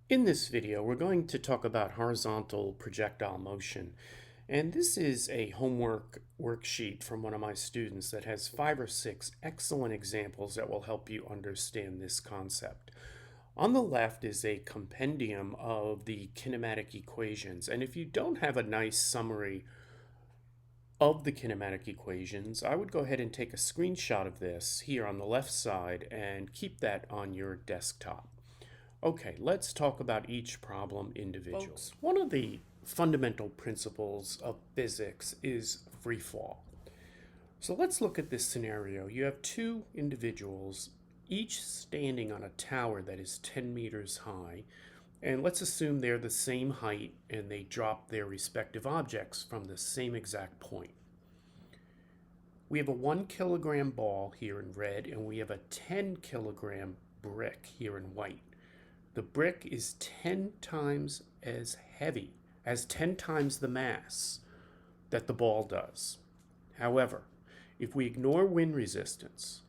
In this video, we're going to talk about horizontal projectile motion. And this is a homework worksheet from one of my students that has 5 or 6 excellent examples that will help you understand this concept. On the left is a compendium of the kinematic equations. And if you don't have a nice summary of the kinematic equations, I would go ahead and take a screenshot of this here on the left side and keep that on your desktop. Okay, let's talk about each problem individually. Folks, one of the fundamental principles of physics is free fall. So let's look at this scenario. You have two individuals, each standing on a tower that is 10 meters high, and let's assume they're the same height and they drop their respective objects from the same exact point. We have a 1 kilogram ball here in red, and we have a 10 kilogram brick here in white. The brick is 10 times as heavy, as 10 times the mass that the ball does. However, if we ignore wind resistance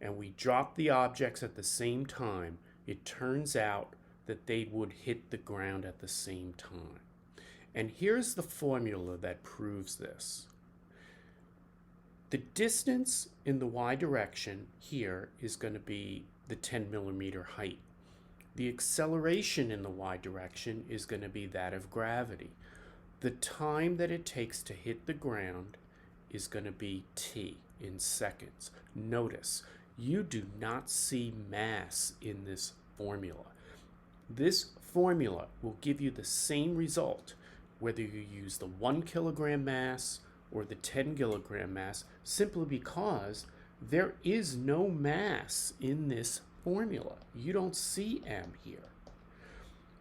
and we drop the objects at the same time, it turns out that they would hit the ground at the same time. And here's the formula that proves this. The distance in the y direction here is going to be the 10 millimeter height. The acceleration in the y direction is going to be that of gravity. The time that it takes to hit the ground is going to be t in seconds. Notice, you do not see mass in this formula. This formula will give you the same result whether you use the 1 kilogram mass or the 10 kilogram mass, simply because there is no mass in this formula. You don't see m here.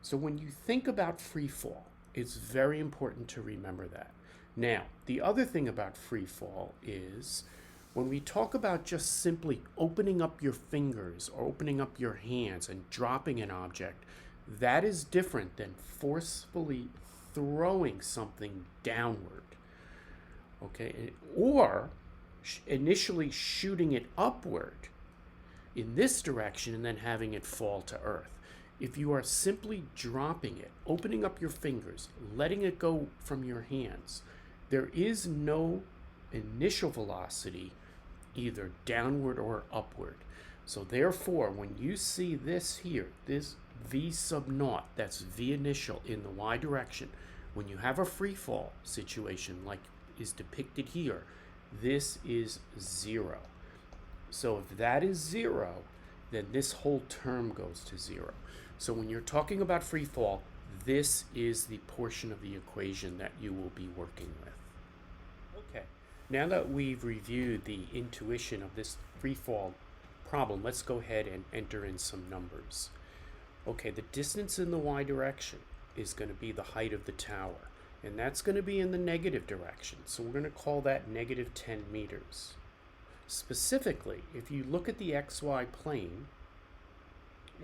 So when you think about free fall, it's very important to remember that. Now, the other thing about free fall is when we talk about just simply opening up your fingers or opening up your hands and dropping an object, that is different than forcefully throwing something downward. Okay, or initially shooting it upward in this direction and then having it fall to earth. If you are simply dropping it, opening up your fingers, letting it go from your hands, there is no initial velocity either downward or upward. So therefore, when you see this here, this v sub naught, that's v initial in the y direction, when you have a free fall situation like is depicted here, this is 0. So if that is 0, then this whole term goes to 0. So when you're talking about free fall, this is the portion of the equation that you will be working with. Okay, now that we've reviewed the intuition of this free fall problem, let's go ahead and enter in some numbers. Okay, the distance in the y direction is going to be the height of the tower, and that's going to be in the negative direction. So we're going to call that negative 10 meters. Specifically, if you look at the xy plane,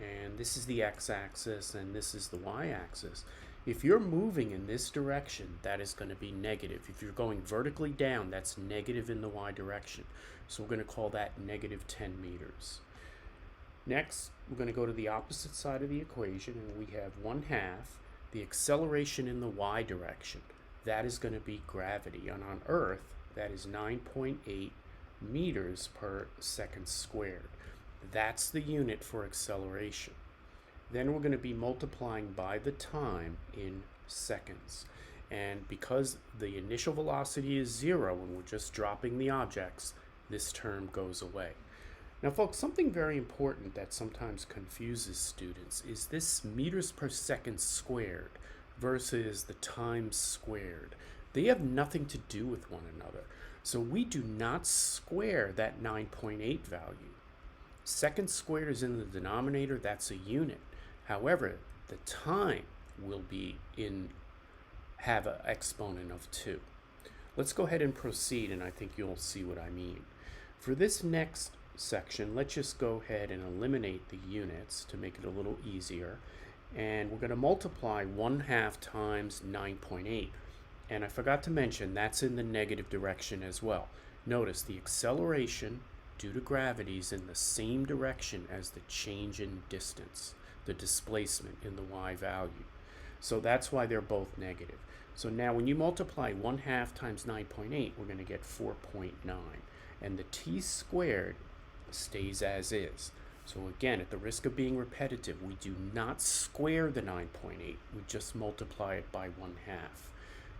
and this is the x-axis and this is the y-axis, if you're moving in this direction, that is going to be negative. If you're going vertically down, that's negative in the y direction. So we're going to call that negative 10 meters. Next, we're going to go to the opposite side of the equation, and we have 1/2 the acceleration in the y direction. That is going to be gravity, and on Earth, that is 9.8 meters per second squared. That's the unit for acceleration. Then we're going to be multiplying by the time in seconds. And because the initial velocity is 0 when we're just dropping the objects, this term goes away. Now folks, something very important that sometimes confuses students is this meters per second squared versus the time squared. They have nothing to do with one another. So we do not square that 9.8 value. Second squared is in the denominator, that's a unit. However, the time will be have an exponent of 2. Let's go ahead and proceed, and I think you'll see what I mean. For this next section, let's just go ahead and eliminate the units to make it a little easier. And we're going to multiply 1/2 times 9.8. And I forgot to mention, that's in the negative direction as well. Notice the acceleration due to gravity is in the same direction as the change in distance. the displacement in the y value. So that's why they're both negative. So now when you multiply 1/2 times 9.8, we're going to get 4.9. And the t squared stays as is. So again, at the risk of being repetitive, we do not square the 9.8. We just multiply it by 1/2.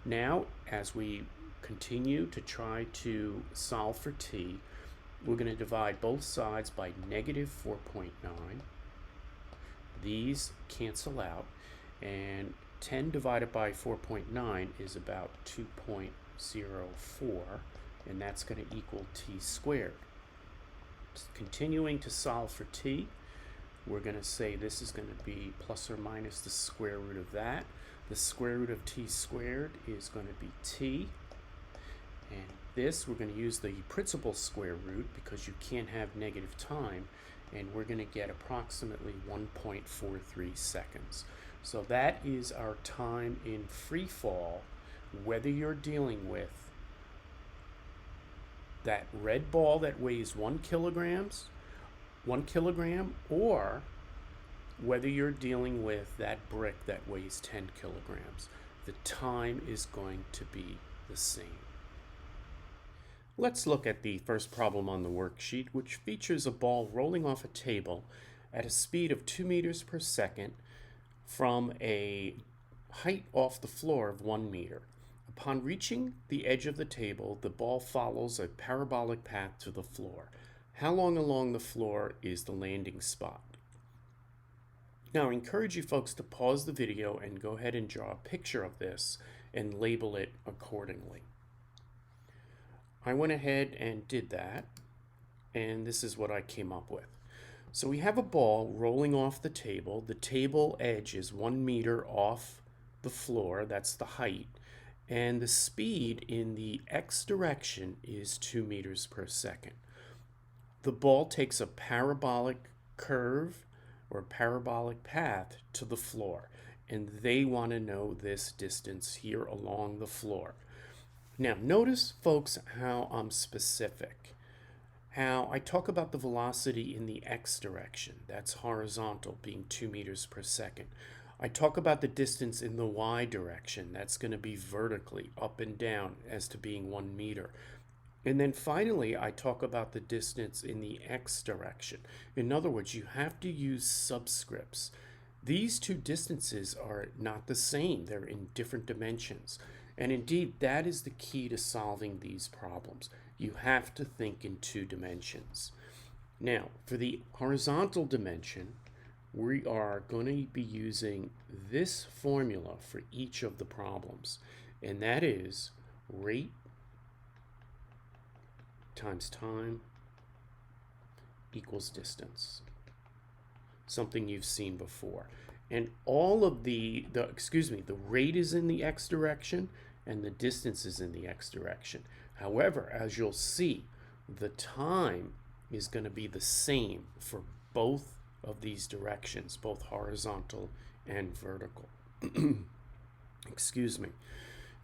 Now, as we continue to try to solve for t, we're going to divide both sides by negative 4.9. These cancel out, and 10 divided by 4.9 is about 2.04, and that's going to equal t squared. Continuing to solve for t, we're going to say this is going to be plus or minus the square root of that. The square root of t squared is going to be t, and this we're going to use the principal square root because you can't have negative time, and we're going to get approximately 1.43 seconds. So that is our time in free fall, whether you're dealing with that red ball that weighs 1 kilogram, or whether you're dealing with that brick that weighs 10 kilograms. The time is going to be the same. Let's look at the first problem on the worksheet, which features a ball rolling off a table at a speed of 2 meters per second from a height off the floor of 1 meter. Upon reaching the edge of the table, the ball follows a parabolic path to the floor. How long along the floor is the landing spot? Now, I encourage you folks to pause the video and go ahead and draw a picture of this and label it accordingly. I went ahead and did that, and this is what I came up with. So we have a ball rolling off the table. The table edge is 1 meter off the floor, that's the height, and the speed in the x direction is 2 meters per second. The ball takes a parabolic curve or parabolic path to the floor, and they want to know this distance here along the floor. Now, notice, folks, how I'm specific. How I talk about the velocity in the x direction, that's horizontal, being 2 meters per second. I talk about the distance in the y direction, that's going to be vertically, up and down, as to being 1 meter. And then finally, I talk about the distance in the x direction. In other words, you have to use subscripts. These two distances are not the same, they're in different dimensions. And indeed, that is the key to solving these problems. You have to think in 2 dimensions. Now, for the horizontal dimension, we are going to be using this formula for each of the problems, and that is rate times time equals distance. Something you've seen before. And all of the rate is in the x direction and the distance is in the x direction. However, as you'll see, the time is going to be the same for both of these directions, both horizontal and vertical. Excuse me.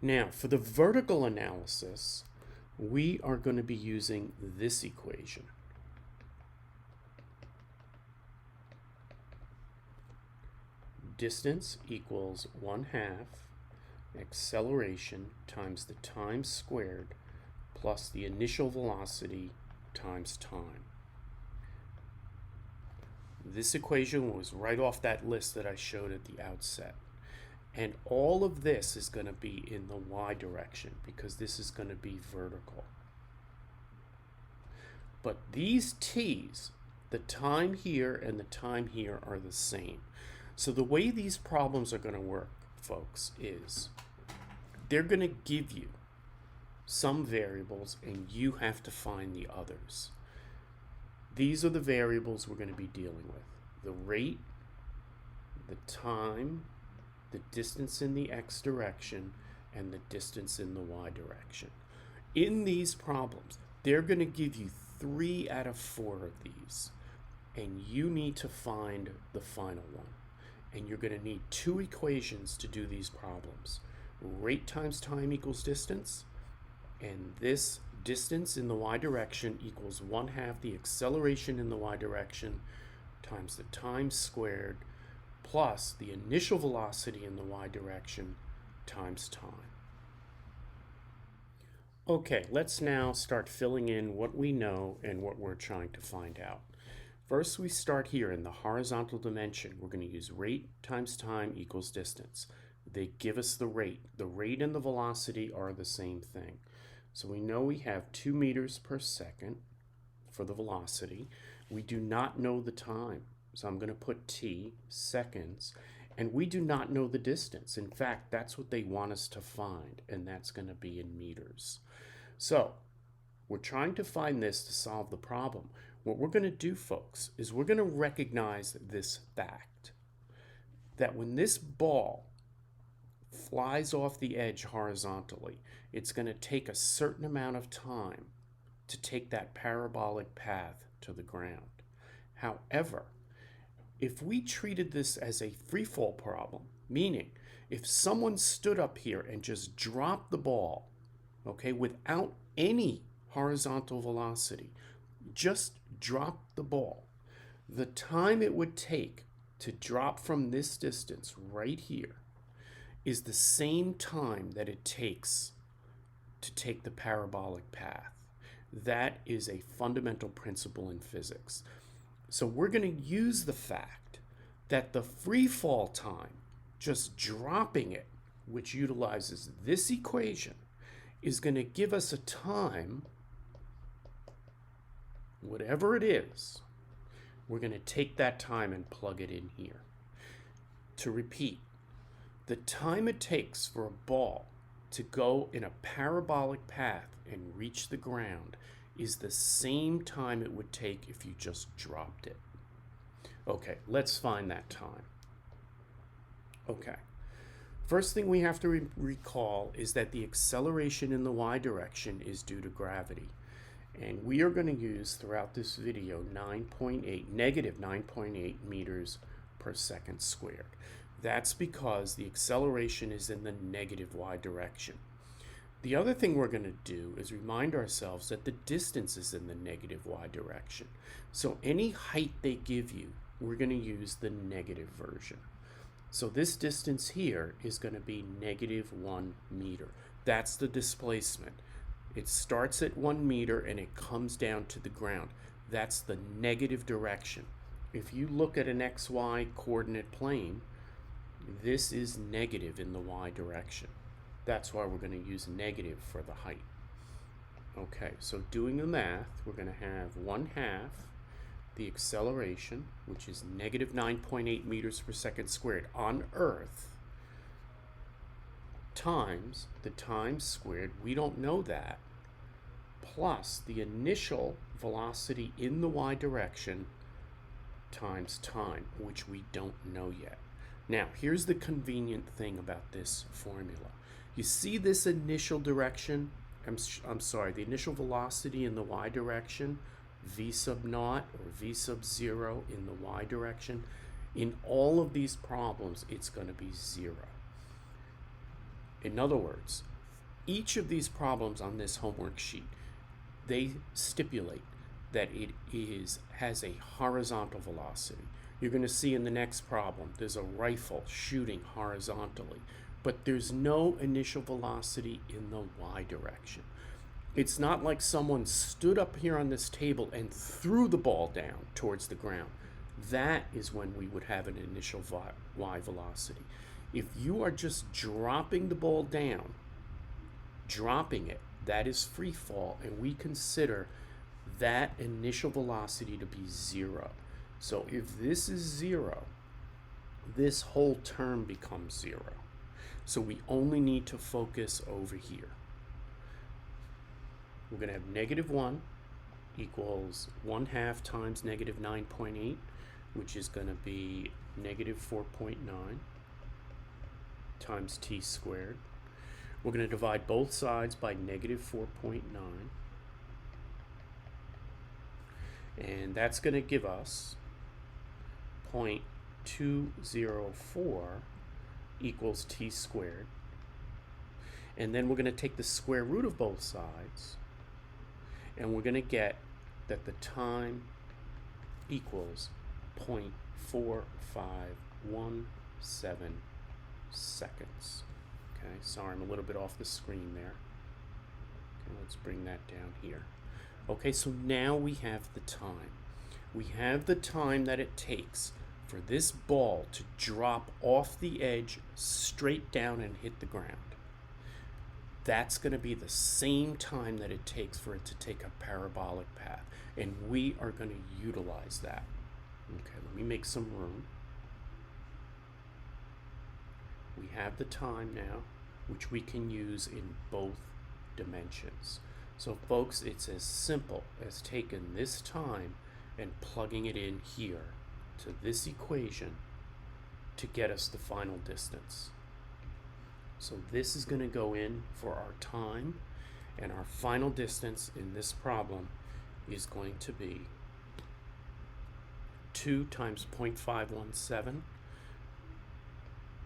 Now, for the vertical analysis, we are going to be using this equation. Distance equals 1/2 acceleration times the time squared plus the initial velocity times time. This equation was right off that list that I showed at the outset. And all of this is going to be in the y direction because this is going to be vertical. But these t's, the time here and the time here, are the same. So the way these problems are going to work, folks, is they're going to give you some variables and you have to find the others. These are the variables we're going to be dealing with: the rate, the time, the distance in the x direction, and the distance in the y direction. In these problems, they're going to give you 3 out of 4 of these, and you need to find the final one. And you're going to need 2 equations to do these problems. Rate times time equals distance, and this distance in the y direction equals 1/2 the acceleration in the y direction times the time squared plus the initial velocity in the y direction times time. Okay, let's now start filling in what we know and what we're trying to find out. First, we start here in the horizontal dimension. We're going to use rate times time equals distance. They give us the rate. The rate and the velocity are the same thing. So we know we have 2 meters per second for the velocity. We do not know the time. So I'm going to put t, seconds, and we do not know the distance. In fact, that's what they want us to find, and that's going to be in meters. So we're trying to find this to solve the problem. What we're going to do, folks, is we're going to recognize this fact that when this ball flies off the edge horizontally, it's going to take a certain amount of time to take that parabolic path to the ground. However, if we treated this as a free fall problem, meaning if someone stood up here and just dropped the ball, okay, without any horizontal velocity, just drop the ball, the time it would take to drop from this distance right here is the same time that it takes to take the parabolic path. That is a fundamental principle in physics. So we're going to use the fact that the free fall time, just dropping it, which utilizes this equation, is going to give us a time, whatever it is, we're going to take that time and plug it in here. To repeat, the time it takes for a ball to go in a parabolic path and reach the ground is the same time it would take if you just dropped it. Okay, let's find that time. Okay, first thing we have to recall is that the acceleration in the y direction is due to gravity. And we are going to use throughout this video negative 9.8 meters per second squared. That's because the acceleration is in the negative y direction. The other thing we're going to do is remind ourselves that the distance is in the negative y direction. So any height they give you, we're going to use the negative version. So this distance here is going to be -1 meter. That's the displacement. It starts at 1 meter and it comes down to the ground. That's the negative direction. If you look at an XY coordinate plane, this is negative in the y direction. That's why we're going to use negative for the height. Okay, so doing the math, we're going to have 1/2 the acceleration, which is negative 9.8 meters per second squared on Earth, times the time squared, we don't know that, plus the initial velocity in the y direction times time, which we don't know yet. Now, here's the convenient thing about this formula. You see this initial direction, I'm sorry, the initial velocity in the y direction, v sub naught or v sub 0 in the y direction. In all of these problems, it's going to be 0. In other words, each of these problems on this homework sheet, they stipulate that it has a horizontal velocity. You're going to see in the next problem, there's a rifle shooting horizontally, but there's no initial velocity in the y direction. It's not like someone stood up here on this table and threw the ball down towards the ground. That is when we would have an initial y velocity. If you are just dropping the ball down, dropping it, that is free fall, and we consider that initial velocity to be 0. So if this is 0, this whole term becomes 0. So we only need to focus over here. We're going to have -1 equals 1/2 times negative 9.8, which is going to be negative 4.9 times t squared. We're going to divide both sides by negative 4.9. And that's going to give us 0.204 equals t squared. And then we're going to take the square root of both sides, and we're going to get that the time equals 0.451 seconds. Okay, sorry, I'm a little bit off the screen there. Okay, let's bring that down here. Okay, so now we have the time. We have the time that it takes for this ball to drop off the edge straight down and hit the ground. That's going to be the same time that it takes for it to take a parabolic path, and we are going to utilize that. Okay, let me make some room. We have the time now, which we can use in both dimensions. So folks, it's as simple as taking this time and plugging it in here to this equation to get us the final distance. So this is going to go in for our time, and our final distance in this problem is going to be 2 times 0.517,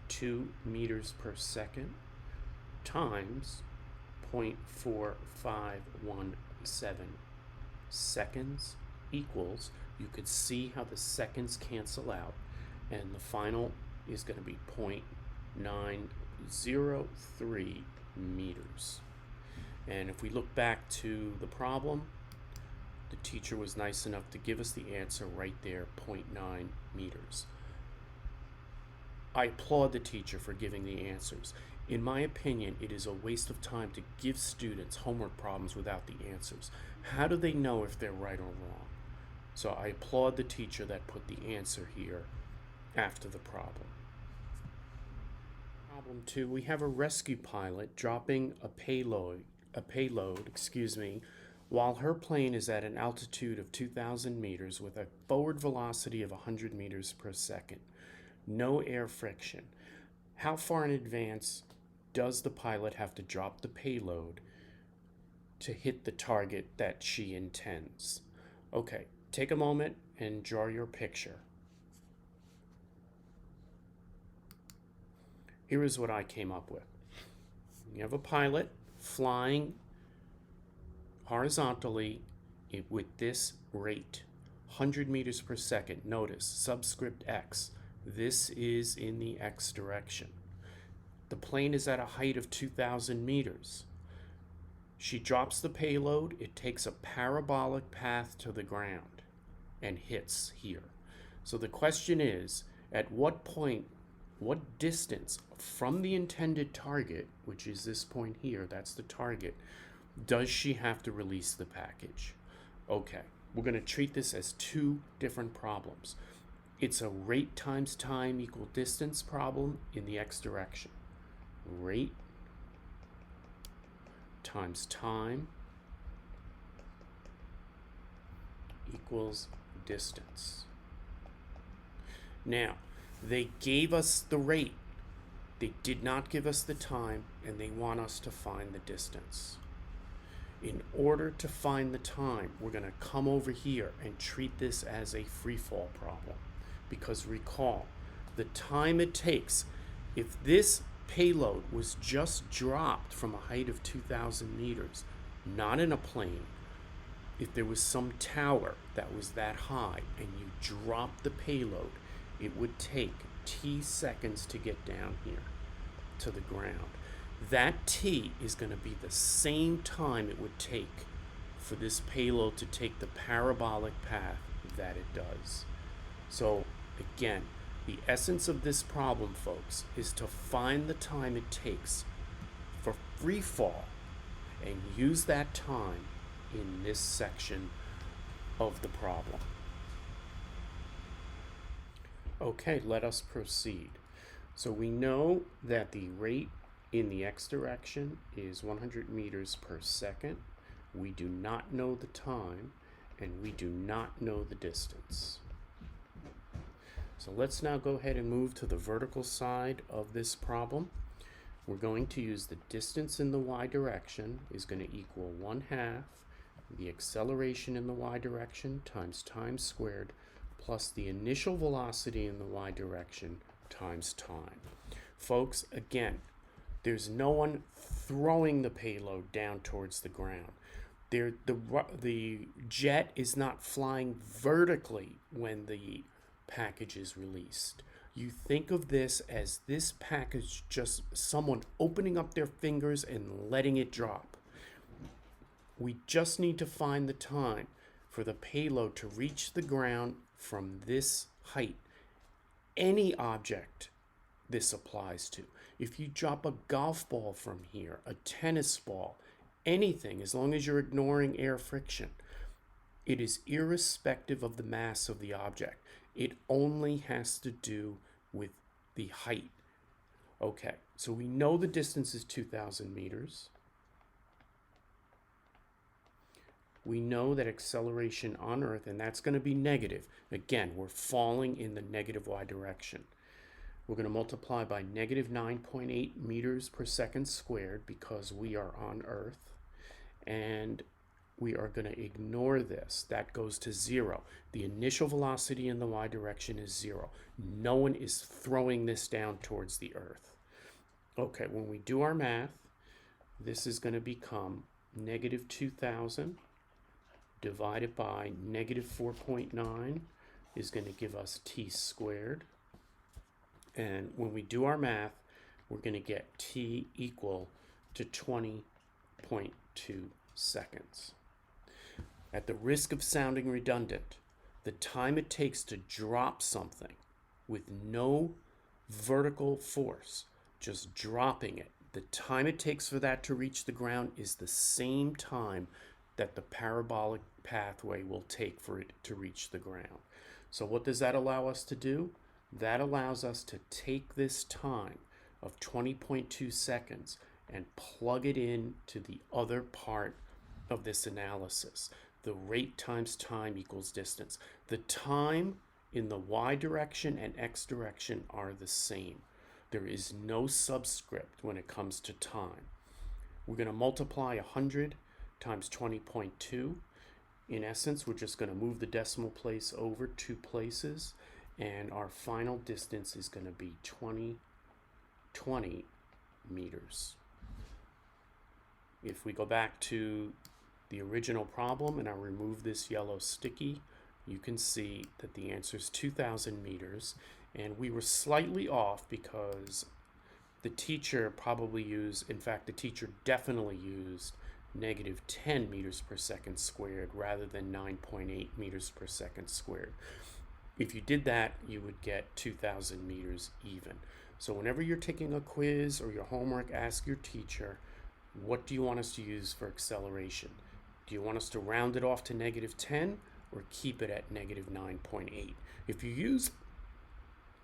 2 meters per second, times 0.4517 seconds equals, you could see how the seconds cancel out, and the final is going to be 0.903 meters. And if we look back to the problem, the teacher was nice enough to give us the answer right there, 0.9 meters. I applaud the teacher for giving the answers. In my opinion, it is a waste of time to give students homework problems without the answers. How do they know if they're right or wrong? So I applaud the teacher that put the answer here after the problem. Problem 2, we have a rescue pilot dropping a payload, while her plane is at an altitude of 2,000 meters with a forward velocity of 100 meters per second. No air friction. How far in advance does the pilot have to drop the payload to hit the target that she intends? Okay, take a moment and draw your picture. Here is what I came up with. You have a pilot flying horizontally with this rate, 100 meters per second. Notice, subscript X. This is in the X direction. The plane is at a height of 2,000 meters. She drops the payload. It takes a parabolic path to the ground and hits here. So the question is, at what point, what distance from the intended target, which is this point here, that's the target, does she have to release the package? Okay, we're going to treat this as two different problems. It's a rate times time equal distance problem in the X direction. Rate times time equals distance. Now, they gave us the rate. They did not give us the time, and they want us to find the distance. In order to find the time, we're going to come over here and treat this as a free fall problem. Because recall, the time it takes, if this payload was just dropped from a height of 2,000 meters, not in a plane, if there was some tower that was that high and you dropped the payload, it would take t seconds to get down here to the ground. That t is going to be the same time it would take for this payload to take the parabolic path that it does. So again, the essence of this problem, folks, is to find the time it takes for free fall and use that time in this section of the problem. Okay, let us proceed. So we know that the rate in the X direction is 100 meters per second. We do not know the time, and we do not know the distance. So let's now go ahead and move to the vertical side of this problem. We're going to use the distance in the y direction is going to equal 1/2 the acceleration in the y direction times time squared plus the initial velocity in the y direction times time. Folks, again, there's no one throwing the payload down towards the ground. The jet is not flying vertically when the package is released. You think of this as this package, just someone opening up their fingers and letting it drop. We just need to find the time for the payload to reach the ground from this height. Any object this applies to. If you drop a golf ball from here, a tennis ball, anything, as long as you're ignoring air friction, it is irrespective of the mass of the object. It only has to do with the height. Okay, so we know the distance is 2,000 meters. We know that acceleration on Earth, and that's going to be negative. Again, we're falling in the negative y direction. We're going to multiply by negative 9.8 meters per second squared because we are on Earth. And we are going to ignore this. That goes to 0. The initial velocity in the y direction is 0. No one is throwing this down towards the Earth. Okay, when we do our math, this is going to become negative 2,000 divided by negative 4.9 is going to give us t squared. And when we do our math, we're going to get t equal to 20.2 seconds. At the risk of sounding redundant, the time it takes to drop something with no vertical force, just dropping it, the time it takes for that to reach the ground is the same time that the parabolic pathway will take for it to reach the ground. So what does that allow us to do? That allows us to take this time of 20.2 seconds and plug it in to the other part of this analysis. The rate times time equals distance. The time in the y direction and x direction are the same. There is no subscript when it comes to time. We're going to multiply 100 times 20.2. In essence, we're just going to move the decimal place over 2 places, and our final distance is going to be 20 meters. If we go back to the original problem and I remove this yellow sticky, you can see that the answer is 2,000 meters, and we were slightly off because the teacher probably used, in fact, the teacher definitely used negative 10 meters per second squared rather than 9.8 meters per second squared. If you did that, you would get 2,000 meters even. So whenever you're taking a quiz or your homework, ask your teacher, what do you want us to use for acceleration? Do you want us to round it off to negative 10 or keep it at negative 9.8? If you use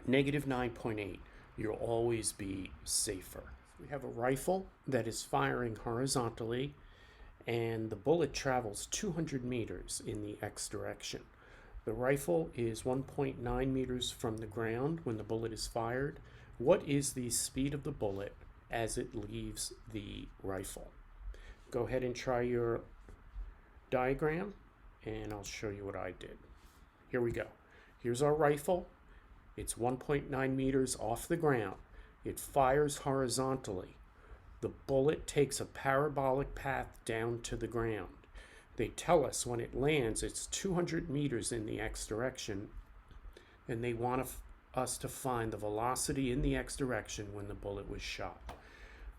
negative 9.8, you'll always be safer. We have a rifle that is firing horizontally, and the bullet travels 200 meters in the x direction. The rifle is 1.9 meters from the ground when the bullet is fired. What is the speed of the bullet as it leaves the rifle? Go ahead and try your diagram, and I'll show you what I did. Here we go. Here's our rifle. It's 1.9 meters off the ground. It fires horizontally. The bullet takes a parabolic path down to the ground. They tell us when it lands it's 200 meters in the x direction, and they want us to find the velocity in the x direction when the bullet was shot.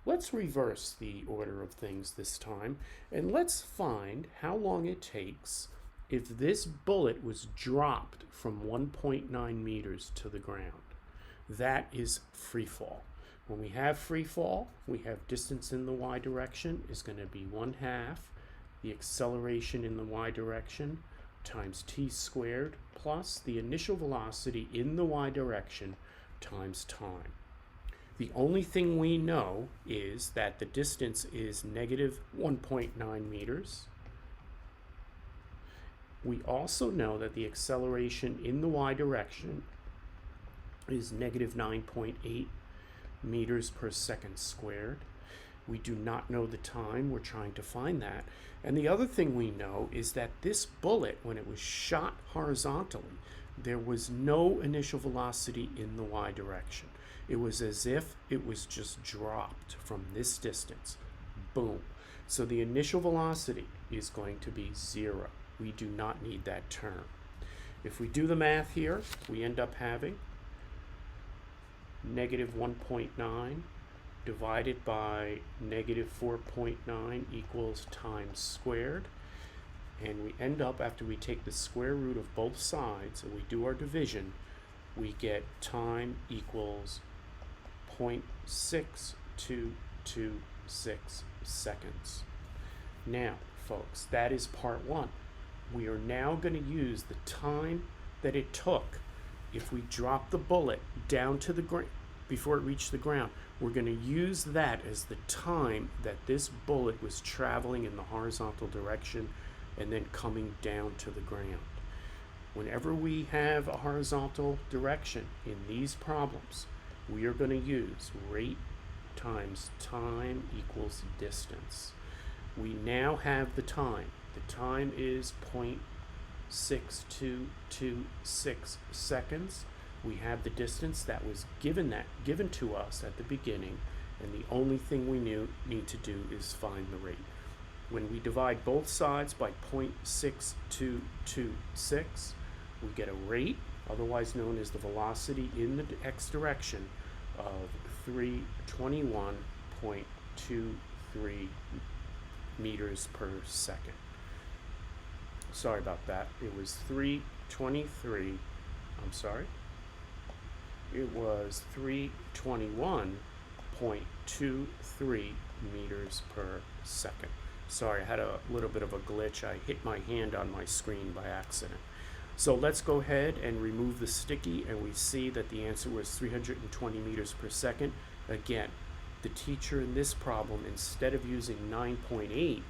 Let's reverse the order of things this time, and let's find how long it takes if this bullet was dropped from 1.9 meters to the ground. That is free fall. When we have free fall, we have distance in the y direction is going to be 1/2 the acceleration in the y direction times t squared plus the initial velocity in the y direction times time. The only thing we know is that the distance is negative 1.9 meters. We also know that the acceleration in the y direction is negative 9.8 meters per second squared. We do not know the time. We're trying to find that. And the other thing we know is that this bullet, when it was shot horizontally, there was no initial velocity in the y direction. It was as if it was just dropped from this distance. Boom. So the initial velocity is going to be 0. We do not need that term. If we do the math here, we end up having negative 1.9 divided by negative 4.9 equals times squared. And we end up, after we take the square root of both sides and we do our division, we get time equals 0.6226 seconds. Now, folks, that is part one. We are now going to use the time that it took. If we drop the bullet down to the ground, before it reached the ground, we're going to use that as the time that this bullet was traveling in the horizontal direction and then coming down to the ground. Whenever we have a horizontal direction in these problems, we are going to use rate times time equals distance. We now have the time. The time is 0.6226 seconds. We have the distance that was given to us at the beginning, and the only thing we need to do is find the rate. When we divide both sides by 0.6226, we get a rate, otherwise known as the velocity in the x direction, of 321.23 meters per second. Sorry about that. It was 323. I'm sorry. It was 321.23 meters per second. Sorry, I had a little bit of a glitch. I hit my hand on my screen by accident. So let's go ahead and remove the sticky, and we see that the answer was 320 meters per second. Again, the teacher in this problem, instead of using 9.8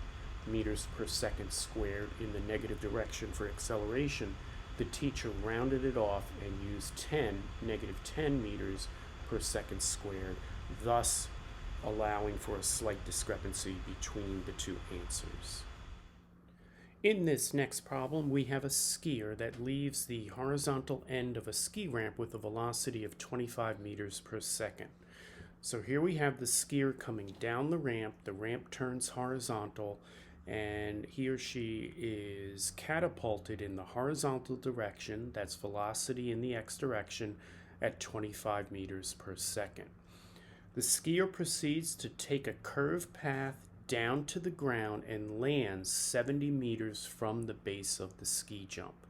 meters per second squared in the negative direction for acceleration, the teacher rounded it off and used negative 10 meters per second squared, thus allowing for a slight discrepancy between the two answers. In this next problem, we have a skier that leaves the horizontal end of a ski ramp with a velocity of 25 meters per second. So here we have the skier coming down the ramp turns horizontal, and he or she is catapulted in the horizontal direction, that's velocity in the x direction, at 25 meters per second. The skier proceeds to take a curved path down to the ground and lands 70 meters from the base of the ski jump.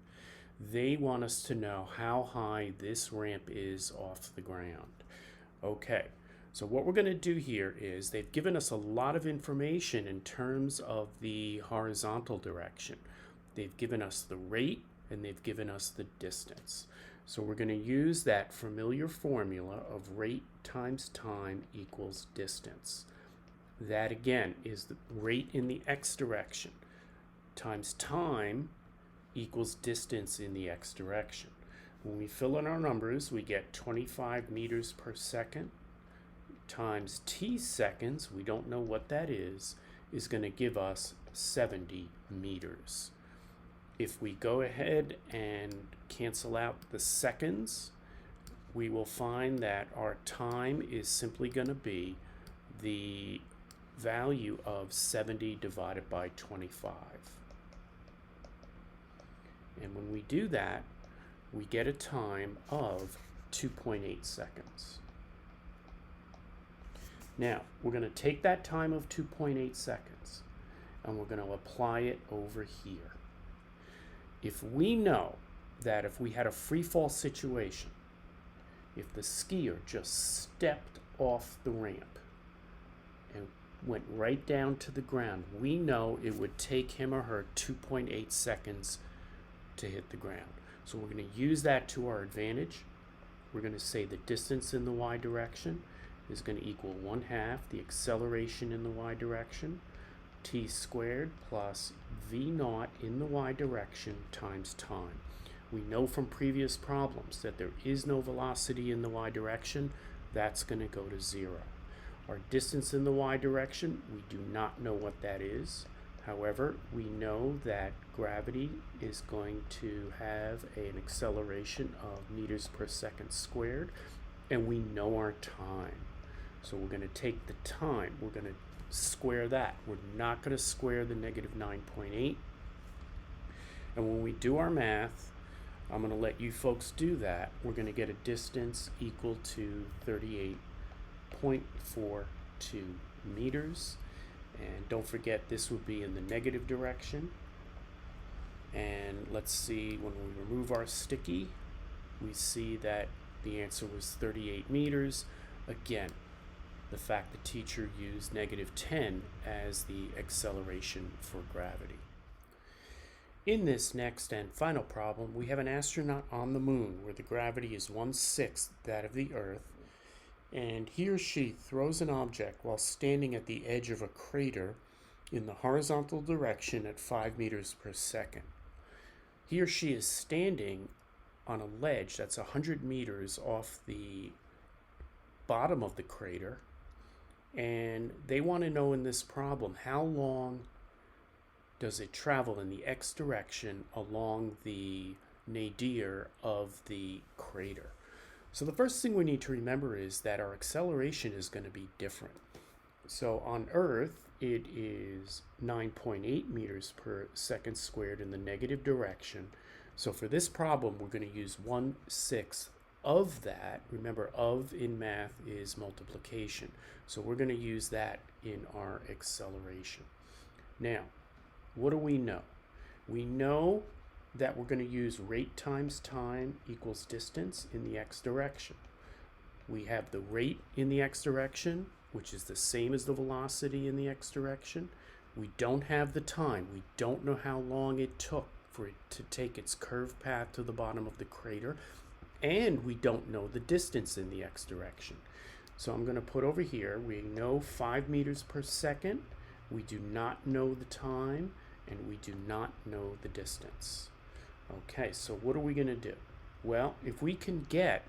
They want us to know how high this ramp is off the ground. Okay, so what we're going to do here is they've given us a lot of information in terms of the horizontal direction. They've given us the rate and they've given us the distance. So we're going to use that familiar formula of rate times time equals distance. That again is the rate in the x direction times time equals distance in the x direction. When we fill in our numbers, we get 25 meters per second times t seconds, we don't know what that is going to give us 70 meters. If we go ahead and cancel out the seconds, we will find that our time is simply going to be the value of 70 divided by 25. And when we do that, we get a time of 2.8 seconds. Now, we're going to take that time of 2.8 seconds and we're going to apply it over here. If we know that if we had a free fall situation, if the skier just stepped off the ramp and went right down to the ground, we know it would take him or her 2.8 seconds to hit the ground. So we're going to use that to our advantage. We're going to say the distance in the y direction is going to equal 1/2 the acceleration in the y direction, t squared plus v naught in the y direction times time. We know from previous problems that there is no velocity in the y direction. That's going to go to 0. Our distance in the y direction, we do not know what that is. However, we know that gravity is going to have an acceleration of meters per second squared, and we know our time. So we're going to take the time, we're going to square that. We're not going to square the negative 9.8. And when we do our math, I'm going to let you folks do that. We're going to get a distance equal to 38.42 meters. And don't forget, this would be in the negative direction. And let's see, when we remove our sticky, we see that the answer was 38 meters. Again, the fact the teacher used -10 as the acceleration for gravity. In this next and final problem, we have an astronaut on the moon where the gravity is 1/6 that of the Earth, and he or she throws an object while standing at the edge of a crater in the horizontal direction at 5 meters per second. He or she is standing on a ledge that's 100 meters off the bottom of the crater, and they want to know in this problem, how long does it travel in the x direction along the nadir of the crater? So the first thing we need to remember is that our acceleration is going to be different. So on Earth, it is 9.8 meters per second squared in the negative direction. So for this problem, we're going to use 1/6 of that. Remember, of in math is multiplication. So we're going to use that in our acceleration. Now, what do we know? We know that we're going to use rate times time equals distance in the x direction. We have the rate in the x direction, which is the same as the velocity in the x direction. We don't have the time. We don't know how long it took for it to take its curved path to the bottom of the crater, and we don't know the distance in the x direction. So I'm going to put over here, we know 5 meters per second. We do not know the time, and we do not know the distance. Okay, so what are we going to do? Well, if we can get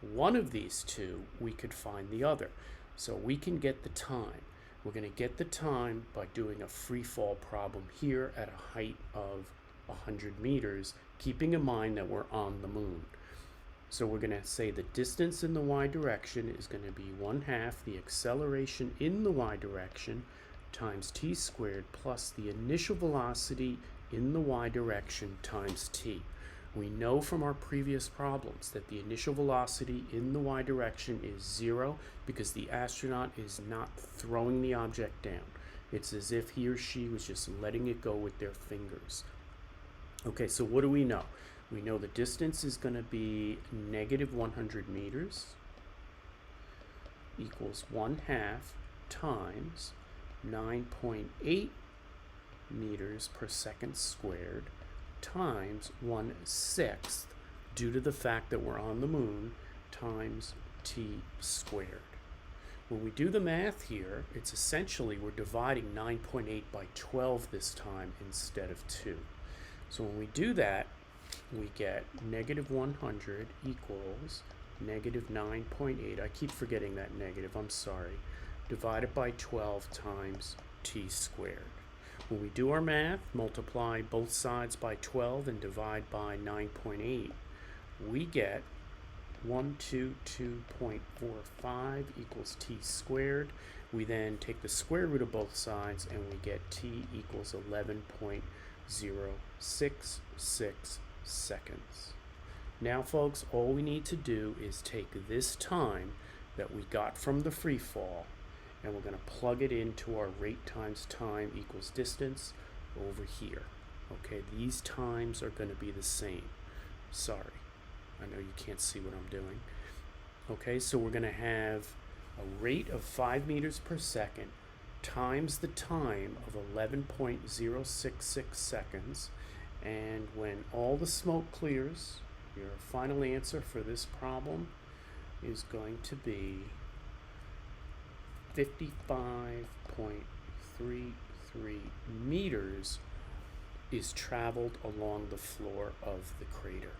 one of these two, we could find the other. So we can get the time. We're going to get the time by doing a free fall problem here at a height of 100 meters, keeping in mind that we're on the moon. So we're going to say the distance in the y direction is going to be 1/2 the acceleration in the y direction times t squared plus the initial velocity in the y direction times t. We know from our previous problems that the initial velocity in the y direction is 0 because the astronaut is not throwing the object down. It's as if he or she was just letting it go with their fingers. Okay, so what do we know? We know the distance is going to be -100 meters equals 1/2 times 9.8 meters per second squared times 1/6 due to the fact that we're on the moon times t squared. When we do the math here, it's essentially we're dividing 9.8 by 12 this time instead of 2. So when we do that, we get -100 equals -9.8. I keep forgetting that negative, I'm sorry. Divided by 12 times t squared. When we do our math, multiply both sides by 12 and divide by 9.8, we get 122.45 equals t squared. We then take the square root of both sides and we get t equals 11.066 seconds. Now folks, all we need to do is take this time that we got from the free fall and we're going to plug it into our rate times time equals distance over here. Okay, these times are going to be the same. Sorry, I know you can't see what I'm doing. Okay, so we're going to have a rate of 5 meters per second times the time of 11.066 seconds. And when all the smoke clears, your final answer for this problem is going to be 55.33 meters is traveled along the floor of the crater.